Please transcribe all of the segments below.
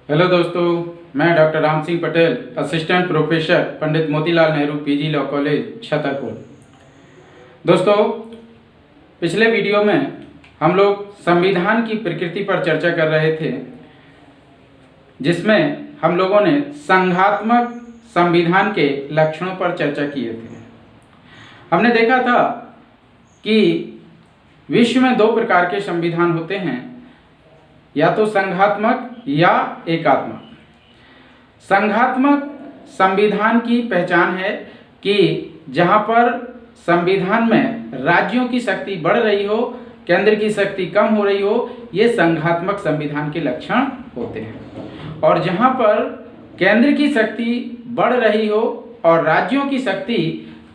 Hello दोस्तों, मैं doctor Ram Singh Patel, assistant professor, Pandit Motilal Nehru PG law college Chhatarpur. दोस्तों, पिछले वीडियो में हम लोग संविधान की प्रकृति पर चर्चा कर रहे थे, जिसमें हम लोगों ने संघात्मक संविधान के लक्षणों पर चर्चा किए थे। हमने देखा था कि विश्व में दो प्रकार के संविधान होते हैं, या तो संघात्मक या एकात्मक। संघात्मक संविधान की पहचान है कि जहां पर संविधान में राज्यों की शक्ति बढ़ रही हो, केंद्र की शक्ति कम हो रही हो, ये संघात्मक संविधान के लक्षण होते हैं। और जहां पर केंद्र की शक्ति बढ़ रही हो और राज्यों की शक्ति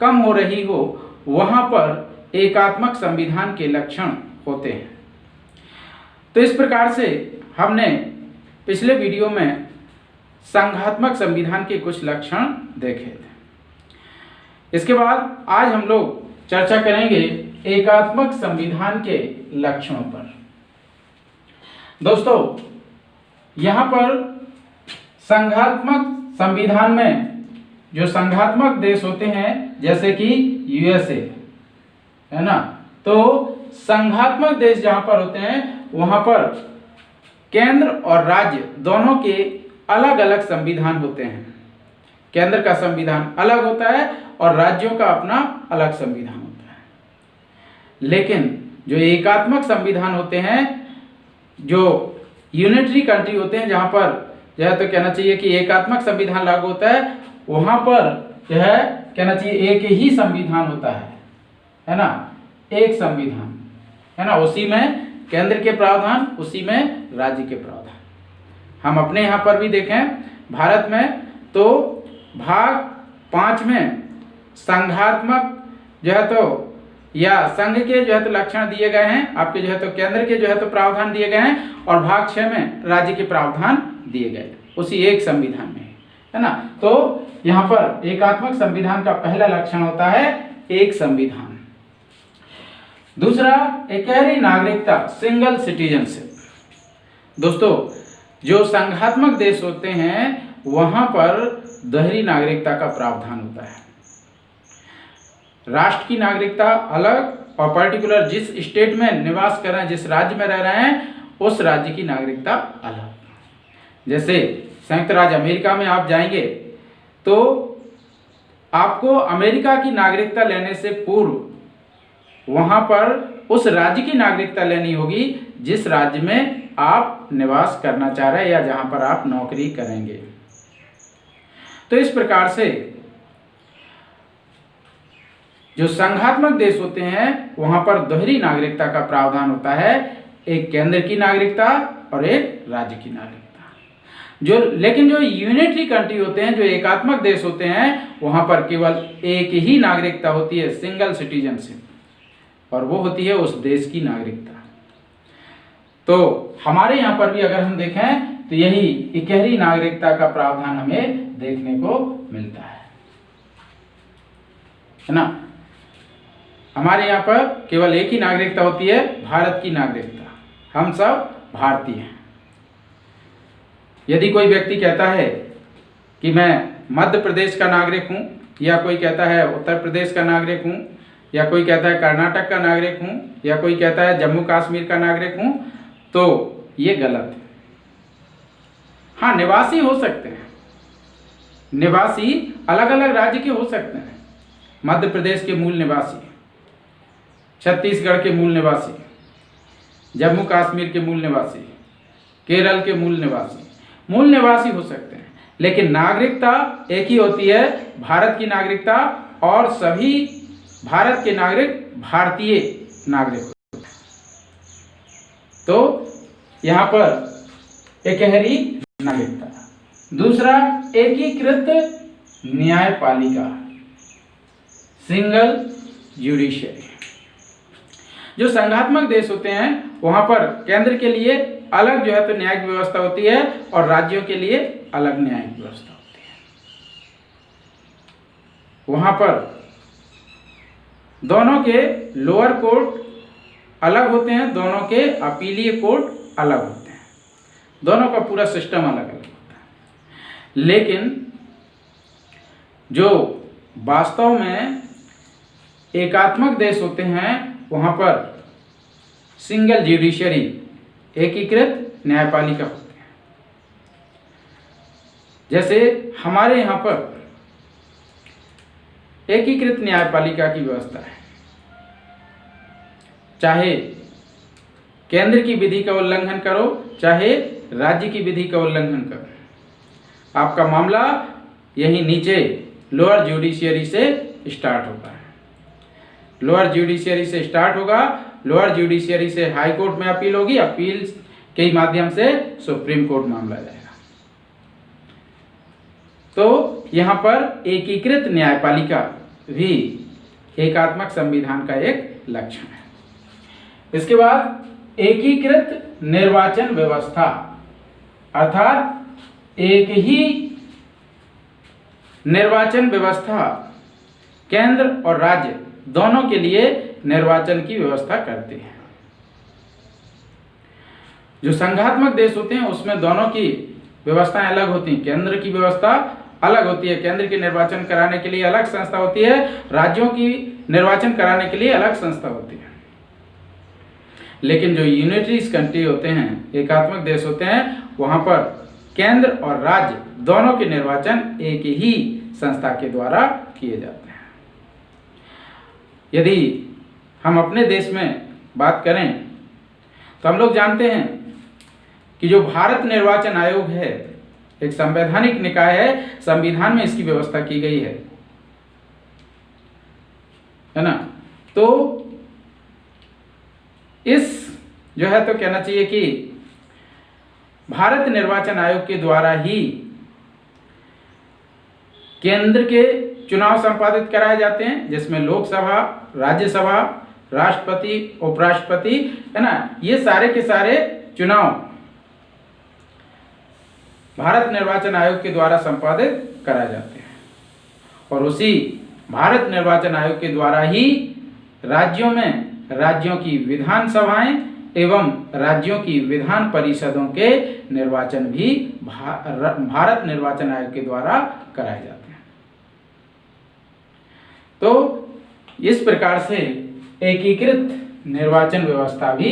कम हो रही हो, वहां पर एकात्मक संविधान के लक्षण होते हैं। तो इस प्रकार से हमने पिछले वीडियो में संघात्मक संविधान के कुछ लक्षण देखे थे। इसके बाद आज हम लोग चर्चा करेंगे एकात्मक संविधान के लक्षणों पर। दोस्तों, यहाँ पर संघात्मक संविधान में जो संघात्मक देश होते हैं, जैसे कि यूएसए, है ना, तो संघात्मक देश जहां पर होते हैं वहां पर केंद्र और राज्य दोनों के अलग अलग संविधान होते हैं। केंद्र का संविधान अलग होता है और राज्यों का अपना अलग संविधान होता है। लेकिन जो एकात्मक संविधान होते हैं, जो यूनिटरी कंट्री होते हैं, जहां पर जो है तो कहना चाहिए कि एकात्मक संविधान लागू होता है, वहां पर जो है कहना चाहिए एक ही संविधान होता है ना, एक संविधान, है ना। उसी में केंद्र के प्रावधान, उसी में राज्य के प्रावधान। हम अपने यहाँ पर भी देखें भारत में, तो भाग 5 में संघात्मक जो है तो या संघ के जो है तो लक्षण दिए गए हैं, आपके जो है तो केंद्र के जो है तो प्रावधान दिए गए हैं, और भाग 6 में राज्य के प्रावधान दिए गए उसी एक संविधान में, है ना। तो यहाँ पर एकात्मक संविधान का पहला लक्षण होता है एक संविधान। दूसरा, एकहरी नागरिकता, सिंगल सिटीजनशिप। दोस्तों, जो संघात्मक देश होते हैं वहां पर दोहरी नागरिकता का प्रावधान होता है। राष्ट्र की नागरिकता अलग और पर्टिकुलर जिस स्टेट में निवास कर रहे हैं, जिस राज्य में रह रहे हैं, उस राज्य की नागरिकता अलग। जैसे संयुक्त राज्य अमेरिका में आप जाएंगे तो आपको अमेरिका की नागरिकता लेने से पूर्व वहां पर उस राज्य की नागरिकता लेनी होगी जिस राज्य में आप निवास करना चाह रहे हैं या जहां पर आप नौकरी करेंगे। तो इस प्रकार से जो संघात्मक देश होते हैं वहां पर दोहरी नागरिकता का प्रावधान होता है, एक केंद्र की नागरिकता और एक राज्य की नागरिकता। लेकिन जो यूनिटरी कंट्री होते हैं, जो एकात्मक देश होते हैं, वहां पर केवल एक ही नागरिकता होती है, सिंगल सिटीजनशिप, और वो होती है उस देश की नागरिकता। तो हमारे यहाँ पर भी अगर हम देखें तो यही इकहरी नागरिकता का प्रावधान हमें देखने को मिलता है ना। हमारे यहाँ पर केवल एक ही नागरिकता होती है, भारत की नागरिकता। हम सब भारतीय हैं। यदि कोई व्यक्ति कहता है कि मैं मध्य प्रदेश का नागरिक हूँ, या कोई कहता है उत्तर प्रदेश का नागरिक हूँ, या कोई कहता है कर्नाटक का नागरिक हूँ, या कोई कहता है जम्मू कश्मीर का नागरिक हूँ, तो ये गलत है। हाँ, निवासी हो सकते हैं, निवासी अलग अलग राज्य के हो सकते हैं। मध्य प्रदेश के मूल निवासी, छत्तीसगढ़ के मूल निवासी, जम्मू कश्मीर के मूल निवासी, केरल के मूल निवासी हो सकते हैं, लेकिन नागरिकता एक ही होती है, भारत की नागरिकता, और सभी भारत के नागरिक भारतीय नागरिक होते हैं। तो यहां पर एकहरी नागरिकता। दूसरा, एकीकृत न्यायपालिका, सिंगल जुडिशरी। जो संघात्मक देश होते हैं वहां पर केंद्र के लिए अलग जो है तो न्यायिक व्यवस्था होती है और राज्यों के लिए अलग न्यायिक व्यवस्था होती है। वहां पर दोनों के लोअर कोर्ट अलग होते हैं, दोनों के अपीलीय कोर्ट अलग होते हैं। दोनों का पूरा सिस्टम अलग अलग होता है। लेकिन जो वास्तव में एकात्मक देश होते हैं वहां पर सिंगल ज्यूडिशियरी, एकीकृत न्यायपालिका होते हैं। जैसे हमारे यहाँ पर एकीकृत न्यायपालिका की व्यवस्था है, चाहे केंद्र की विधि का उल्लंघन करो चाहे राज्य की विधि का उल्लंघन करो, आपका मामला यही नीचे लोअर ज्यूडिशियरी से स्टार्ट होता है। लोअर ज्यूडिशियरी से स्टार्ट होगा, लोअर ज्यूडिशियरी से हाई कोर्ट में अपील होगी, अपील के माध्यम से सुप्रीम कोर्ट मामला जाएगा। तो यहाँ पर एकीकृत न्यायपालिका भी एकात्मक संविधान का एक लक्षण है। इसके बाद एकीकृत निर्वाचन व्यवस्था, अर्थात एक ही निर्वाचन व्यवस्था केंद्र और राज्य दोनों के लिए निर्वाचन की व्यवस्था करते हैं। जो संघात्मक देश होते हैं उसमें दोनों की व्यवस्थाएं अलग होती हैं। केंद्र की व्यवस्था अलग होती है, केंद्र की निर्वाचन कराने के लिए अलग संस्था होती है, राज्यों की निर्वाचन कराने के लिए अलग संस्था होती है। लेकिन जो यूनिटरीज कंट्री होते हैं, एकात्मक देश होते हैं, वहां पर केंद्र और राज्य दोनों के निर्वाचन एक ही संस्था के द्वारा किए जाते हैं। यदि हम अपने देश में बात करें तो हम लोग जानते हैं कि जो भारत निर्वाचन आयोग है एक संवैधानिक निकाय है, संविधान में इसकी व्यवस्था की गई है ना। तो इस जो है तो कहना चाहिए कि भारत निर्वाचन आयोग के द्वारा ही केंद्र के चुनाव संपादित कराए जाते हैं, जिसमें लोकसभा, राज्यसभा, राष्ट्रपति, उपराष्ट्रपति है ना, ये सारे के सारे चुनाव भारत निर्वाचन आयोग के द्वारा संपादित कराए जाते हैं। और उसी भारत निर्वाचन आयोग के द्वारा ही राज्यों में राज्यों की विधानसभाएं एवं राज्यों की विधान परिषदों के निर्वाचन भी भारत निर्वाचन आयोग के द्वारा कराए जाते हैं। तो इस प्रकार से एकीकृत निर्वाचन व्यवस्था भी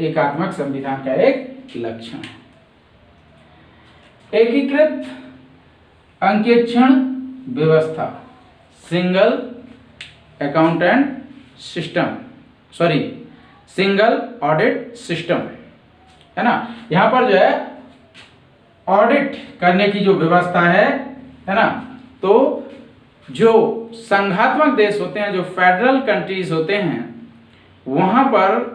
एकात्मक संविधान का एक लक्षण है। एकीकृत अंकेक्षण व्यवस्था, single accountant system, single audit system है ना। यहां पर जो है ऑडिट करने की जो व्यवस्था है ना, तो जो संघात्मक देश होते हैं, जो फेडरल कंट्रीज होते हैं, वहां पर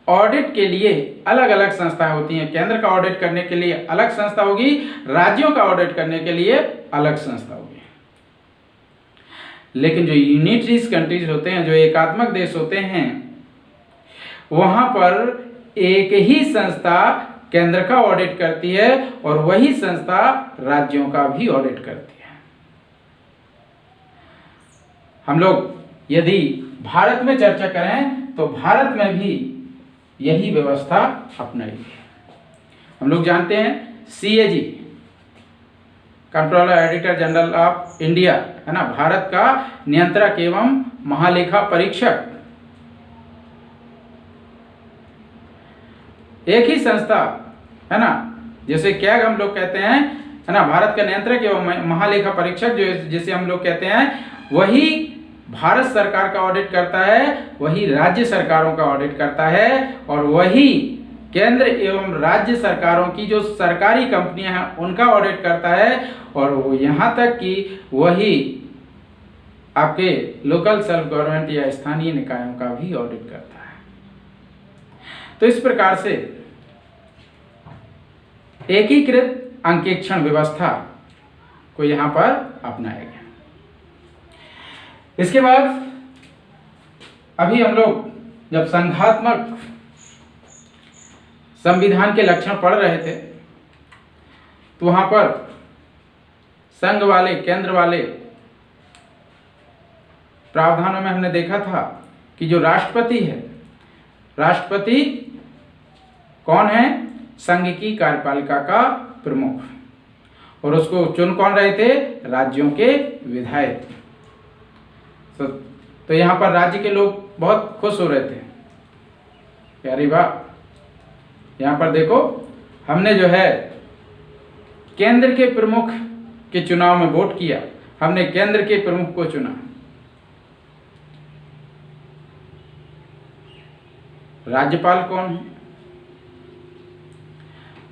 ऑडिट के लिए अलग अलग संस्थाएं होती हैं। केंद्र का ऑडिट करने के लिए अलग संस्था होगी, राज्यों का ऑडिट करने के लिए अलग संस्था होगी। लेकिन जो यूनिटरीज कंट्रीज होते हैं, जो एकात्मक देश होते हैं, वहां पर एक ही संस्था केंद्र का ऑडिट करती है और वही संस्था राज्यों का भी ऑडिट करती है। हम लोग यदि भारत में चर्चा करें तो भारत में भी यही व्यवस्था अपनाई है। हम लोग जानते हैं CAG, controller editor general of India है ना, भारत का नियंत्रक एवं महालेखा परीक्षक, एक ही संस्था है ना। जैसे कैग हम लोग कहते हैं है ना, भारत का नियंत्रक एवं महालेखा परीक्षक जिसे हम लोग कहते हैं, वही भारत सरकार का ऑडिट करता है, वही राज्य सरकारों का ऑडिट करता है, और वही केंद्र एवं राज्य सरकारों की जो सरकारी कंपनियां हैं उनका ऑडिट करता है, और वो यहाँ तक कि वही आपके लोकल सेल्फ गवर्नमेंट या स्थानीय निकायों का भी ऑडिट करता है। तो इस प्रकार से एकीकृत अंकेक्षण व्यवस्था को यहाँ पर अपनाया गया। इसके बाद अभी हम लोग जब संघात्मक संविधान के लक्षण पढ़ रहे थे तो वहां पर संघ वाले, केंद्र वाले प्रावधानों में हमने देखा था कि जो राष्ट्रपति है, राष्ट्रपति कौन है? संघ की कार्यपालिका का प्रमुख, और उसको चुन कौन रहे थे? राज्यों के विधायक। तो यहाँ पर राज्य के लोग बहुत खुश हो रहे थे, अरे वाह, यहाँ पर देखो हमने जो है केंद्र के प्रमुख के चुनाव में वोट किया, हमने केंद्र के प्रमुख को चुना। राज्यपाल कौन है?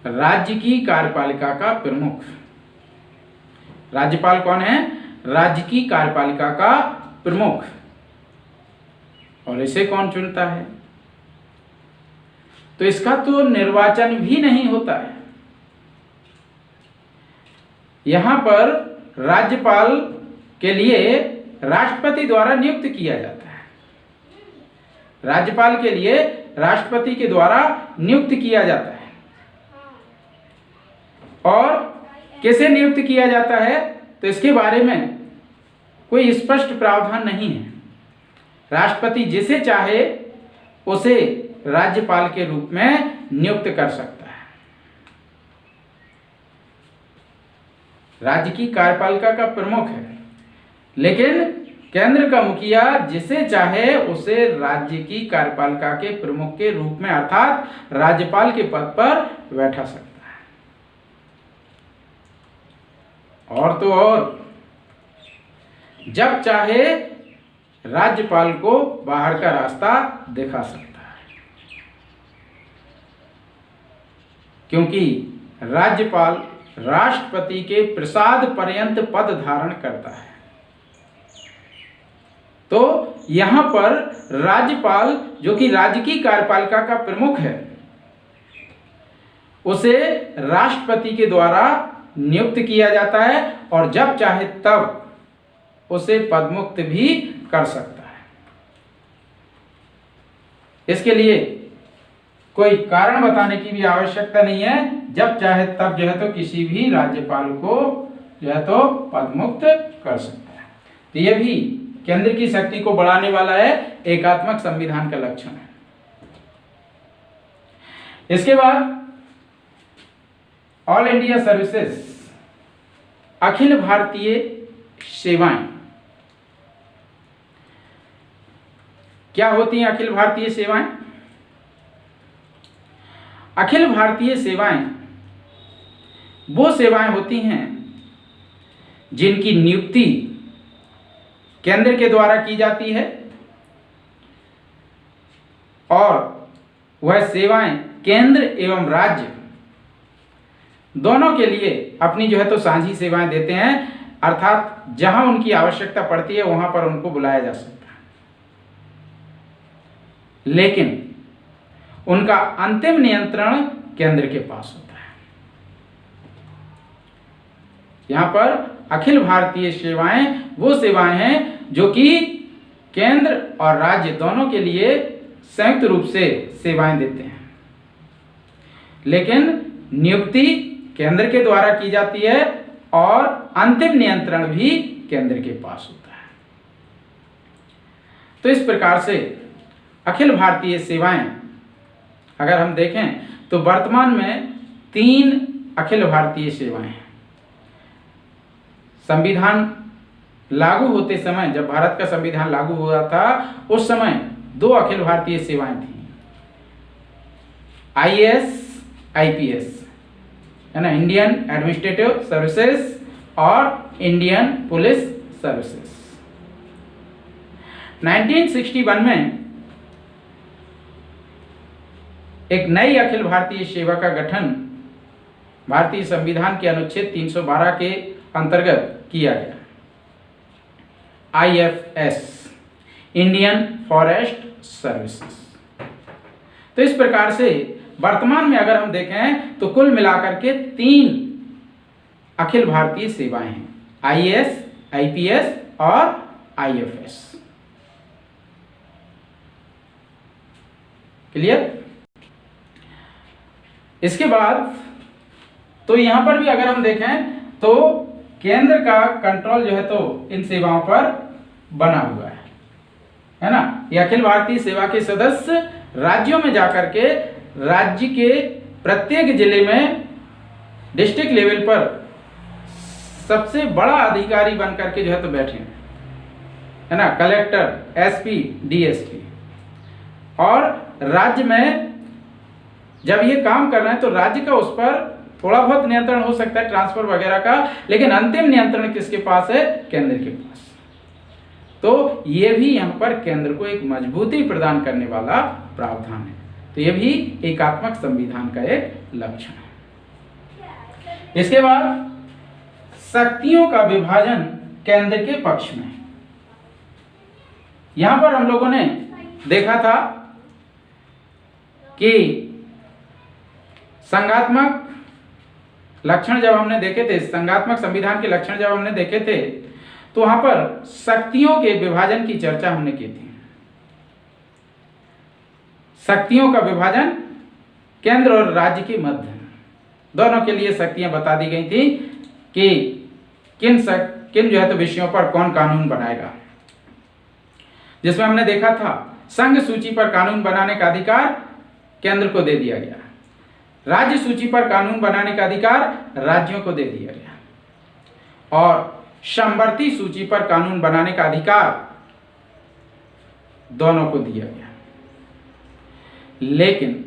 राज्य की कार्यपालिका का प्रमुख। राज्यपाल कौन है? राज्य की कार्यपालिका का प्रमुख। और इसे कौन चुनता है? तो इसका तो निर्वाचन भी नहीं होता है। यहां पर राज्यपाल के लिए राष्ट्रपति द्वारा नियुक्त किया जाता है। राज्यपाल के लिए राष्ट्रपति के द्वारा नियुक्त किया जाता है। और कैसे नियुक्त किया जाता है? तो इसके बारे में कोई स्पष्ट प्रावधान नहीं है। राष्ट्रपति जिसे चाहे उसे राज्यपाल के रूप में नियुक्त कर सकता है। राज्य की कार्यपालिका का प्रमुख है, लेकिन केंद्र का मुखिया जिसे चाहे उसे राज्य की कार्यपालिका के प्रमुख के रूप में अर्थात राज्यपाल के पद पर बैठा सकता है। और तो और जब चाहे राज्यपाल को बाहर का रास्ता दिखा सकता है, क्योंकि राज्यपाल राष्ट्रपति के प्रसाद पर्यंत पद धारण करता है। तो यहां पर राज्यपाल जो कि राज्य की कार्यपालिका का प्रमुख है, उसे राष्ट्रपति के द्वारा नियुक्त किया जाता है और जब चाहे तब उसे पदमुक्त भी कर सकता है। इसके लिए कोई कारण बताने की भी आवश्यकता नहीं है। जब चाहे तब जो है तो किसी भी राज्यपाल को जो है तो पदमुक्त कर सकता है। तो यह भी केंद्र की शक्ति को बढ़ाने वाला है, एकात्मक संविधान का लक्षण है। इसके बाद all India services, Akhil Bharatiya सेवाएं। क्या होती हैं अखिल भारतीय सेवाएं? अखिल भारतीय सेवाएं वो सेवाएं होती हैं जिनकी नियुक्ति केंद्र के द्वारा की जाती है और वह सेवाएं केंद्र एवं राज्य दोनों के लिए अपनी जो है तो साझी सेवाएं देते हैं, अर्थात जहां उनकी आवश्यकता पड़ती है वहां पर उनको बुलाया जा सकता है, लेकिन उनका अंतिम नियंत्रण केंद्र के पास होता है। यहां पर अखिल भारतीय सेवाएं वो सेवाएं हैं जो कि केंद्र और राज्य दोनों के लिए संयुक्त रूप से सेवाएं देते हैं, लेकिन नियुक्ति केंद्र के द्वारा की जाती है और अंतिम नियंत्रण भी केंद्र के पास होता है। तो इस प्रकार से अखिल भारतीय सेवाएं अगर हम देखें तो वर्तमान में 3 अखिल भारतीय सेवाएं हैं। संविधान लागू होते समय, जब भारत का संविधान लागू हुआ था, उस समय 2 अखिल भारतीय सेवाएं थी, आईएएस, आईपीएस, है ना, इंडियन एडमिनिस्ट्रेटिव सर्विसेज और इंडियन पुलिस सर्विसेज। 1961 में एक नई अखिल भारतीय सेवा का गठन भारतीय संविधान के अनुच्छेद 312 के अंतर्गत किया गया, आईएफएस, इंडियन फॉरेस्ट सर्विसेज। तो इस प्रकार से वर्तमान में अगर हम देखें तो कुल मिलाकर के 3 अखिल भारतीय सेवाएं हैं, आईएएस, आईपीएस और आईएफएस। क्लियर? इसके बाद तो यहां पर भी अगर हम देखें तो केंद्र का कंट्रोल जो है तो इन सेवाओं पर बना हुआ है ना। ये अखिल भारतीय सेवा के सदस्य राज्यों में जाकर के राज्य के प्रत्येक जिले में डिस्ट्रिक्ट लेवल पर सबसे बड़ा अधिकारी बन करके जो है तो बैठे हैं, है ना, कलेक्टर, एसपी, डीएसपी। और राज्य में जब ये काम कर रहे हैं तो राज्य का उस पर थोड़ा बहुत नियंत्रण हो सकता है, ट्रांसफर वगैरह का, लेकिन अंतिम नियंत्रण किसके पास है? केंद्र के पास। तो ये भी यहाँ पर केंद्र को एक मजबूती प्रदान करने वाला प्रावधान है। तो ये भी एकात्मक संविधान का एक लक्षण है। इसके बाद शक्तियों का विभाजन केंद्र के पक्ष में। यहां पर हम लोगों ने देखा था कि संघात्मक लक्षण जब हमने देखे थे, संघात्मक संविधान के लक्षण जब हमने देखे थे, तो वहां पर शक्तियों के विभाजन की चर्चा हमने की थी। शक्तियों का विभाजन केंद्र और राज्य के मध्य दोनों के लिए शक्तियां बता दी गई थी कि किन जो है तो विषयों पर कौन कानून बनाएगा, जिसमें हमने देखा था संघ सूची पर कानून बनाने का अधिकार केंद्र को दे दिया गया, राज्य सूची पर कानून बनाने का अधिकार राज्यों को दे दिया गया, और समवर्ती सूची पर कानून बनाने का अधिकार दोनों को दिया गया। लेकिन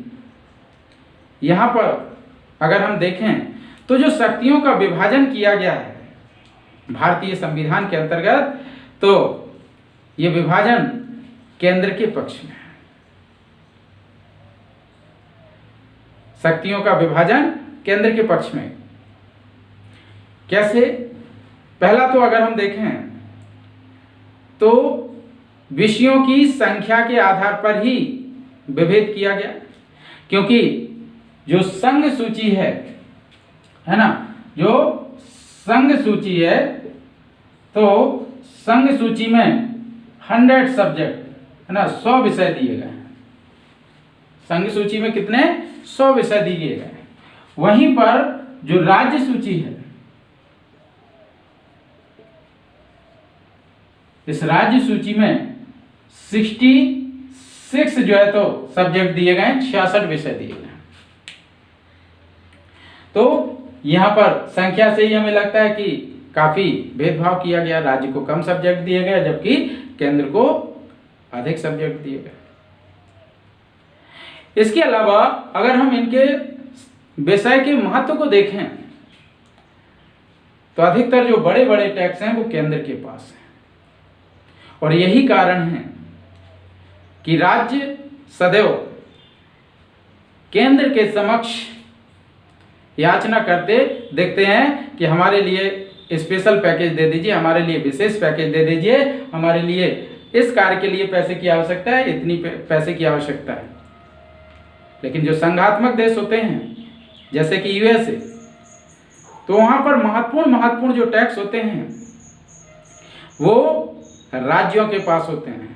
यहां पर अगर हम देखें तो जो शक्तियों का विभाजन किया गया है भारतीय संविधान के अंतर्गत, तो ये विभाजन केंद्र के पक्ष में है। शक्तियों का विभाजन केंद्र के पक्ष में कैसे? पहला तो अगर हम देखें तो विषयों की संख्या के आधार पर ही विभेद किया गया, क्योंकि जो संघ सूची है ना, जो संघ सूची है, तो संघ सूची में 100 सब्जेक्ट है ना, 100 विषय दिए गए हैं। संघ सूची में कितने? 100 विषय दिए गए हैं। वहीं पर जो राज्य सूची है, इस राज्य सूची में 66 जो है तो सब्जेक्ट दिए गए हैं, 66 विषय दिए गए हैं। तो यहां पर संख्या से ही हमें लगता है कि काफी भेदभाव किया गया, राज्य को कम सब्जेक्ट दिए गए जबकि केंद्र को अधिक सब्जेक्ट दिए गए। इसके अलावा अगर हम इनके विषय के महत्व को देखें तो अधिकतर जो बड़े बड़े टैक्स हैं वो केंद्र के पास हैं, और यही कारण है कि राज्य सदैव केंद्र के समक्ष याचना करते देखते हैं कि हमारे लिए स्पेशल पैकेज दे दीजिए, हमारे लिए विशेष पैकेज दे दीजिए, हमारे लिए इस कार्य के लिए पैसे की आवश्यकता है, इतनी पैसे की आवश्यकता है। लेकिन जो संघात्मक देश होते हैं जैसे कि यूएसए, तो वहां पर महत्वपूर्ण जो टैक्स होते हैं वो राज्यों के पास होते हैं,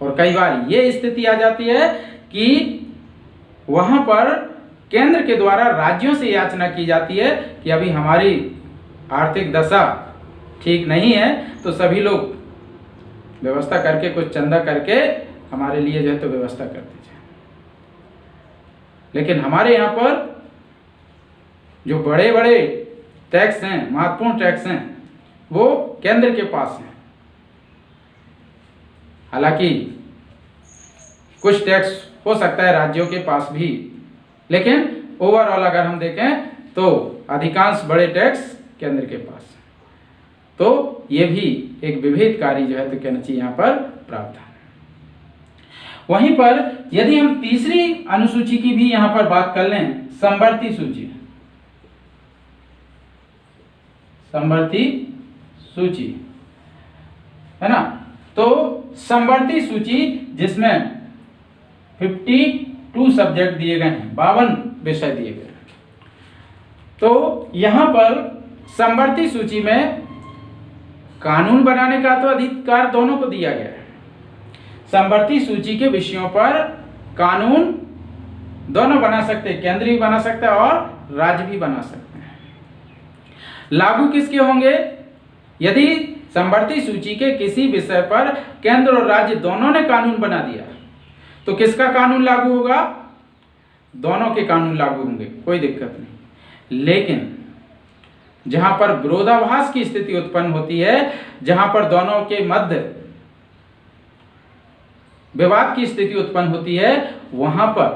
और कई बार ये स्थिति आ जाती है कि वहां पर केंद्र के द्वारा राज्यों से याचना की जाती है कि अभी hमारी आर्थिक दशा ठीक नहीं है, तो सभी लोग व्यवस्था करके कुछ चंदा करके हमारे लिए जो है तो व्यवस्था कर दीजिए। लेकिन हमारे यहाँ पर जो बड़े बड़े टैक्स हैं, महत्वपूर्ण टैक्स हैं, वो केंद्र के पास हैं। हालांकि कुछ टैक्स हो सकता है राज्यों के पास भी, लेकिन ओवरऑल अगर हम देखें तो अधिकांश बड़े टैक्स केंद्र के पास। तो ये भी एक विभेदकारी जो है तो कहना चाहिए यहाँ पर प्रावधान है। वहीं पर यदि हम तीसरी अनुसूची की भी यहाँ पर बात कर लें, समवर्ती सूची, समवर्ती सूची है ना, तो समवर्ती सूची जिसमें 52 सब्जेक्ट दिए गए हैं, 52 विषय दिए गए हैं, तो यहां पर समवर्ती सूची में कानून बनाने का तो अधिकार दोनों को दिया गया है। समवर्ती सूची के विषयों पर कानून दोनों बना सकते हैं, केंद्र भी बना सकता है और राज्य भी बना सकते हैं। लागू किसके होंगे? यदि समवर्ती सूची के किसी विषय पर केंद्र और राज्य दोनों ने कानून बना दिया तो किसका कानून लागू होगा? दोनों के कानून लागू होंगे, कोई दिक्कत नहीं। लेकिन जहां पर विरोधाभास की स्थिति उत्पन्न होती है, जहां पर दोनों के मध्य विवाद की स्थिति उत्पन्न होती है, वहां पर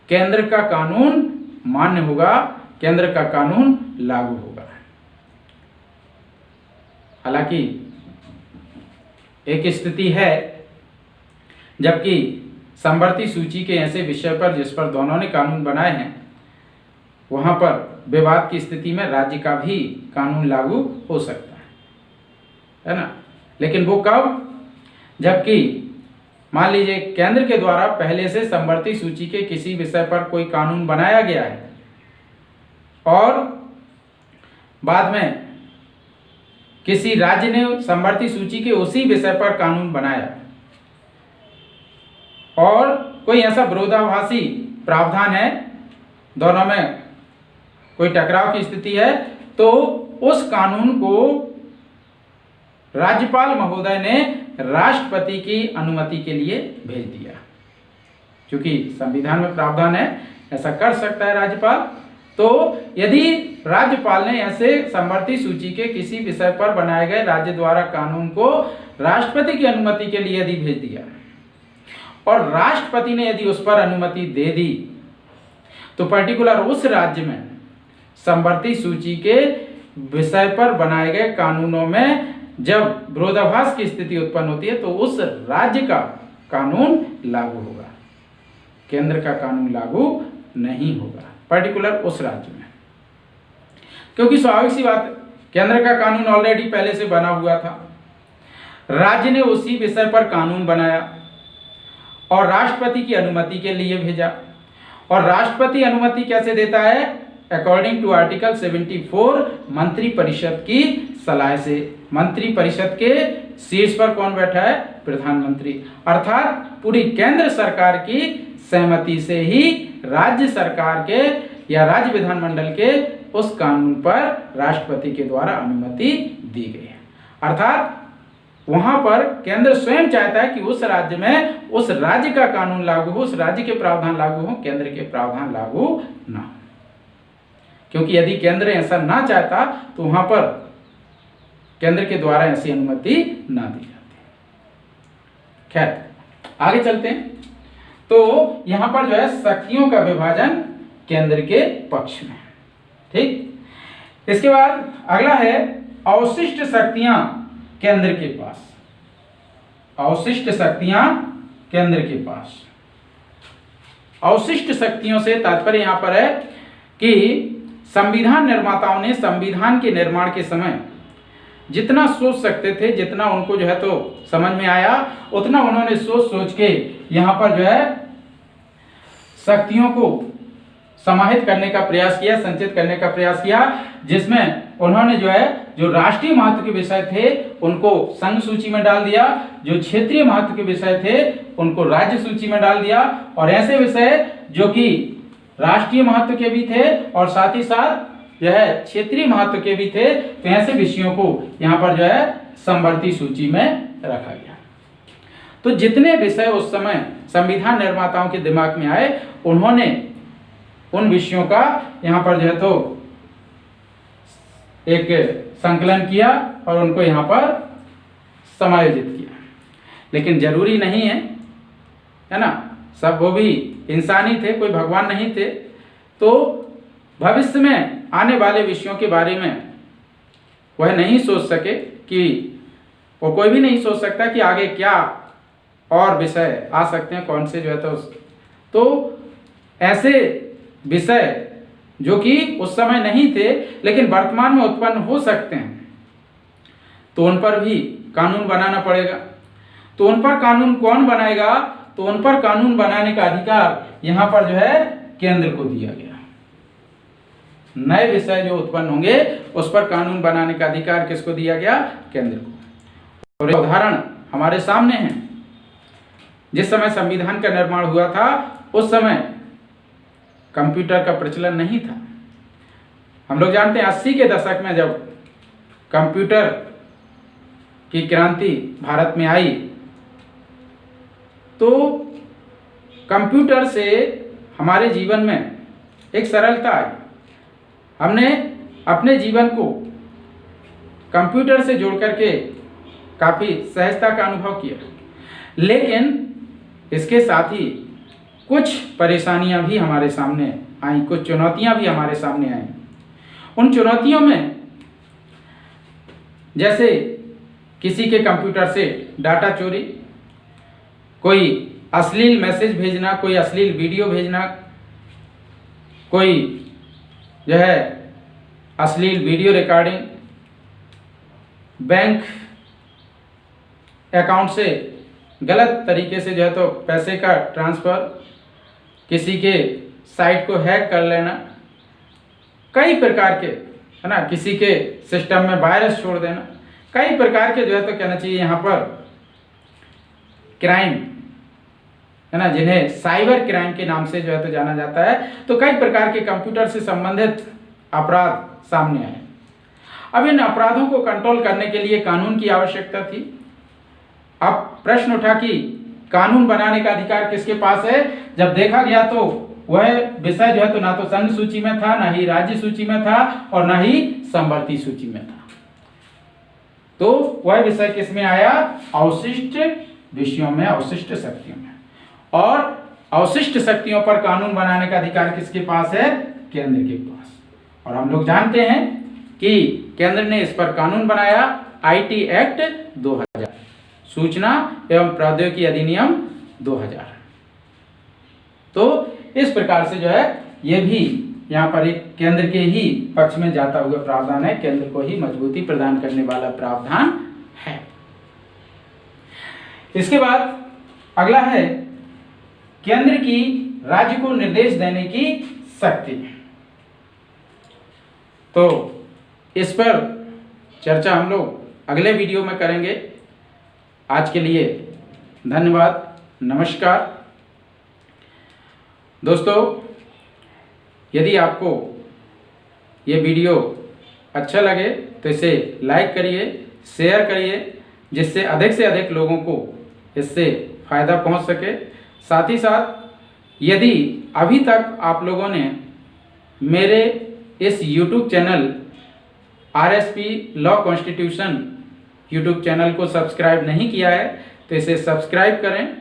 केंद्र का कानून मान्य होगा, केंद्र का कानून लागू होगा। हालांकि एक स्थिति है जबकि समवर्ती सूची के ऐसे विषय पर जिस पर दोनों ने कानून बनाए हैं, वहां पर विवाद की स्थिति में राज्य का भी कानून लागू हो सकता है ना। लेकिन वो कब? जबकि मान लीजिए केंद्र के द्वारा पहले से समवर्ती सूची के किसी विषय पर कोई कानून बनाया गया है और बाद में किसी राज्य ने समवर्ती सूची के उसी विषय पर कानून बनाया और कोई ऐसा विरोधाभासी प्रावधान है, दोनों में कोई टकराव की स्थिति है, तो उस कानून को राज्यपाल महोदय ने राष्ट्रपति की अनुमति के लिए भेज दिया। क्योंकि संविधान में प्रावधान है ऐसा कर सकता है राज्यपाल, तो यदि राज्यपाल ने ऐसे समवर्ती सूची के किसी विषय पर बनाए गए राज्य द्वारा कानून को राष्ट्रपति की अनुमति के लिए यदि भेज दिया और राष्ट्रपति ने यदि उस पर अनुमति दे दी, तो पर्टिकुलर उस राज्य में समवर्ती सूची के विषय पर बनाए गए कानूनों में जब विरोधाभास की स्थिति उत्पन्न होती है तो उस राज्य का कानून लागू होगा, केंद्र का कानून लागू नहीं होगा पर्टिकुलर उस राज्य में। क्योंकि स्वाभाविक सी बात है, केंद्र का कानून ऑलरेडी पहले से बना हुआ था, राज्य ने उसी विषय पर कानून बनाया और राष्ट्रपति की अनुमति के लिए भेजा। और राष्ट्रपति अनुमति कैसे देता है? अकॉर्डिंग टू आर्टिकल 74 मंत्री परिषद की सलाह से। मंत्री परिषद के शीर्ष पर कौन बैठा है? प्रधानमंत्री। अर्थात पूरी केंद्र सरकार की सहमति से ही राज्य सरकार के या राज्य विधानमंडल के उस कानून पर राष्ट्रपति के द्वारा अनुमति दी गई है। अर्थात वहां पर केंद्र स्वयं चाहता है कि उस राज्य में उस राज्य का कानून लागू हो, उस राज्य के प्रावधान लागू हो, केंद्र के प्रावधान लागू ना हो। क्योंकि यदि केंद्र ऐसा ना चाहता तो वहां पर केंद्र के द्वारा ऐसी अनुमति ना दी जाती। खैर आगे चलते हैं। तो यहां पर जो है शक्तियों का विभाजन केंद्र के पक्ष में, ठीक। इसके बाद अगला है अवशिष्ट शक्तियां केंद्र के पास। अवशिष्ट शक्तियां केंद्र के पास। अवशिष्ट शक्तियों से तात्पर्य यहां पर है कि संविधान निर्माताओं ने संविधान के निर्माण के समय जितना सोच सकते थे, जितना उनको जो है तो समझ में आया, उतना उन्होंने सोच सोच के यहाँ पर जो है शक्तियों को समाहित करने का प्रयास किया, संचित करने का प्रयास किया, जिसमें उन्होंने जो है जो राष्ट्रीय महत्व के विषय थे उनको संघ सूची में डाल दिया, जो क्षेत्रीय महत्व के विषय थे उनको राज्य सूची में डाल दिया, और ऐसे विषय जो कि राष्ट्रीय महत्व के भी थे और साथ ही साथ जो है क्षेत्रीय महत्व के भी थे, तो ऐसे विषयों को यहाँ पर जो है समवर्ती सूची में रखा गया। तो जितने विषय उस समय संविधान निर्माताओं के दिमाग में आए, उन्होंने उन विषयों का यहाँ पर जो है तो एक संकलन किया और उनको यहाँ पर समायोजित किया। लेकिन जरूरी नहीं है ना, सब वो भी इंसान ही थे, कोई भगवान नहीं थे। तो भविष्य में आने वाले विषयों के बारे में वह नहीं सोच सके कि वो कोई भी नहीं सोच सकता कि आगे क्या और विषय आ सकते हैं, कौन से जो है तो ऐसे विषय जो कि उस समय नहीं थे लेकिन वर्तमान में उत्पन्न हो सकते हैं, तो उन पर भी कानून बनाना पड़ेगा। तो उन पर कानून कौन बनाएगा? तो उन पर कानून बनाने का अधिकार यहाँ पर जो है केंद्र को दिया गया। नए विषय जो उत्पन्न होंगे उस पर कानून बनाने का अधिकार किसको दिया गया? केंद्र को। और उदाहरण हमारे सामने है। जिस समय संविधान का निर्माण हुआ था उस समय कंप्यूटर का प्रचलन नहीं था। हम लोग जानते हैं 80 के दशक में जब कंप्यूटर की क्रांति भारत में आई, तो कंप्यूटर से हमारे जीवन में एक सरलता आई। हमने अपने जीवन को कंप्यूटर से जोड़ करके काफ़ी सहजता का अनुभव किया, लेकिन इसके साथ ही कुछ परेशानियां भी हमारे सामने आई, कुछ चुनौतियां भी हमारे सामने आई। उन चुनौतियों में जैसे किसी के कंप्यूटर से डाटा चोरी, कोई अश्लील मैसेज भेजना, कोई अश्लील वीडियो भेजना, कोई जो है अश्लील वीडियो रिकॉर्डिंग, बैंक अकाउंट से गलत तरीके से जो है तो पैसे का ट्रांसफ़र, किसी के साइट को हैक कर लेना, कई प्रकार के, है ना, किसी के सिस्टम में वायरस छोड़ देना, कई प्रकार के जो है तो कहना चाहिए यहाँ पर क्राइम, है ना, जिन्हें साइबर क्राइम के नाम से जो है तो जाना जाता है। तो कई प्रकार के कंप्यूटर से संबंधित अपराध सामने आए। अब इन अपराधों को कंट्रोल करने के लिए कानून की आवश्यकता थी। अब प्रश्न उठा कि कानून बनाने का अधिकार किसके पास है। जब देखा गया तो वह विषय जो है तो ना तो संघ सूची में था, ना ही राज्य सूची में था, और ना ही समवर्ती सूची में था। तो वह विषय किसमें आया? अवशिष्ट विषयों में, अवशिष्ट शक्तियों में। और अवशिष्ट शक्तियों पर कानून बनाने का अधिकार किसके पास है? केंद्र के पास। और हम लोग जानते हैं कि केंद्र ने इस पर कानून बनाया, IT एक्ट 2000, सूचना एवं प्रौद्योगिकी अधिनियम 2000। तो इस प्रकार से जो है ये भी यहाँ पर एक केंद्र के ही पक्ष में जाता हुआ प्रावधान है, केंद्र को ही मजबूती प्रदान करने वाला प्रावधान है। इसके बाद अगला है केंद्र की राज्य को निर्देश देने की शक्ति। तो इस पर चर्चा हम लोग अगले वीडियो में करेंगे। आज के लिए धन्यवाद, नमस्कार। दोस्तों, यदि आपको ये वीडियो अच्छा लगे तो इसे लाइक करिए, शेयर करिए, जिससे अधिक से अधिक लोगों को इससे फ़ायदा पहुंच सके। साथ ही साथ यदि अभी तक आप लोगों ने मेरे इस YouTube channel RSP law constitution YouTube channel को सब्सक्राइब नहीं किया है तो इसे सब्सक्राइब करें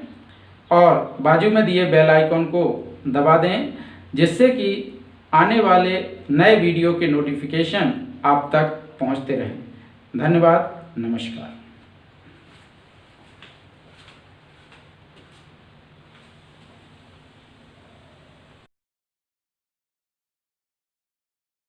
और बाजू में दिए बेल आइकन को दबा दें, जिससे कि आने वाले नए वीडियो के नोटिफिकेशन आप तक पहुंचते रहें। धन्यवाद, नमस्कार।